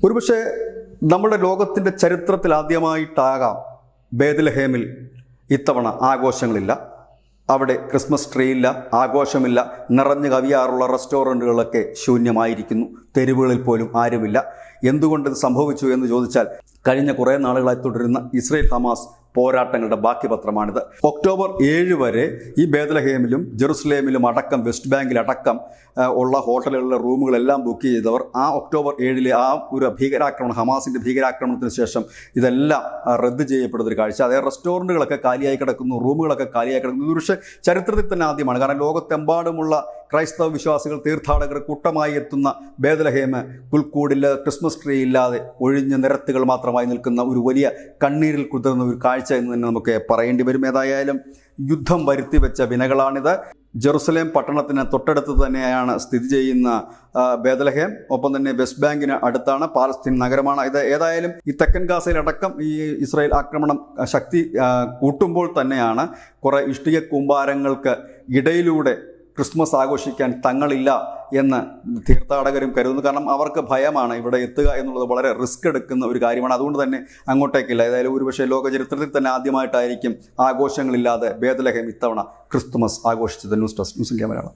ഒരുപക്ഷെ നമ്മുടെ ലോകത്തിൻ്റെ ചരിത്രത്തിൽ ആദ്യമായിട്ടാകാം ബേത്ലഹേമിൽ ഇത്തവണ ആഘോഷങ്ങളില്ല. അവിടെ ക്രിസ്മസ് ട്രീ ഇല്ല, ആഘോഷമില്ല. നിറഞ്ഞു കവിയാറുള്ള റെസ്റ്റോറൻറ്റുകളൊക്കെ ശൂന്യമായിരിക്കുന്നു. തെരുവുകളിൽ പോലും ആരുമില്ല. എന്തുകൊണ്ടിത് സംഭവിച്ചു എന്ന് ചോദിച്ചാൽ കഴിഞ്ഞ കുറേ നാളുകളായി തുടരുന്ന ഇസ്രയേൽ ഹമാസ് പോരാട്ടങ്ങളുടെ ബാക്കി പത്രമാണിത്. ഒക്ടോബർ 7 വരെ ഈ ബേത്ലഹേമിലും ജെറുസലേമിലും അടക്കം വെസ്റ്റ് ബാങ്കിലടക്കം ഉള്ള ഹോട്ടലുകളിലെ റൂമുകളെല്ലാം ബുക്ക് ചെയ്തവർ ഒക്ടോബർ 7 ആ ഒരു ഭീകരാക്രമണം, ഹമാസിൻ്റെ ഭീകരാക്രമണത്തിന് ശേഷം ഇതെല്ലാം റദ്ദ് ചെയ്യപ്പെടുന്നൊരു കാഴ്ച. അതേ റെസ്റ്റോറൻറ്റുകളൊക്കെ കാലിയായി കിടക്കുന്നു, റൂമുകളൊക്കെ കാലിയായി കിടക്കുന്നു. പക്ഷേ ചരിത്രത്തിൽ തന്നെ ആദ്യമാണ്. കാരണം ലോകത്തെമ്പാടുമുള്ള ക്രൈസ്തവ വിശ്വാസികൾ, തീർത്ഥാടകർ കൂട്ടമായി എത്തുന്ന ബേത്ലഹേമ് പുൽക്കൂടില്ല, ക്രിസ്മസ് ട്രീ ഇല്ലാതെ ഒഴിഞ്ഞ നിരത്തുകൾ മാത്രമായി നിൽക്കുന്ന ഒരു വലിയ കണ്ണീരിൽ കുതിർന്ന ഒരു കാഴ്ച എന്ന് തന്നെ നമുക്ക് പറയേണ്ടി വരും. ഏതായാലും യുദ്ധം വരുത്തിവെച്ച വിനകളാണിത്. ജെറുസലേം പട്ടണത്തിന് തൊട്ടടുത്ത് തന്നെയാണ് സ്ഥിതി ചെയ്യുന്ന ബേത്ലഹേം. ഒപ്പം തന്നെ വെസ്റ്റ് ബാങ്കിന് അടുത്താണ്, പാലസ്തീൻ നഗരമാണ് ഇത്. ഏതായാലും ഈ തെക്കൻ ഗാസയിലടക്കം ഈ ഇസ്രായേൽ ആക്രമണം ശക്തി കൂട്ടുമ്പോൾ തന്നെയാണ് കുറേ ഇഷ്ടിക കൂമ്പാരങ്ങൾക്ക് ഇടയിലൂടെ ക്രിസ്മസ് ആഘോഷിക്കാൻ തങ്ങളില്ല എന്ന് തീർത്ഥാടകരും കരുതുന്നു. കാരണം അവർക്ക് ഭയമാണ് ഇവിടെ എത്തുക എന്നുള്ളത് വളരെ റിസ്ക് എടുക്കുന്ന ഒരു കാര്യമാണ്. അതുകൊണ്ട് തന്നെ അങ്ങോട്ടേക്കില്ല. ഏതായാലും ഒരുപക്ഷെ ലോക ചരിത്രത്തിൽ തന്നെ ആദ്യമായിട്ടായിരിക്കും ആഘോഷങ്ങളില്ലാതെ ബേത്ലഹേം ഇത്തവണ ക്രിസ്തുമസ് ആഘോഷിച്ചത്. News desk, news India Malayalam.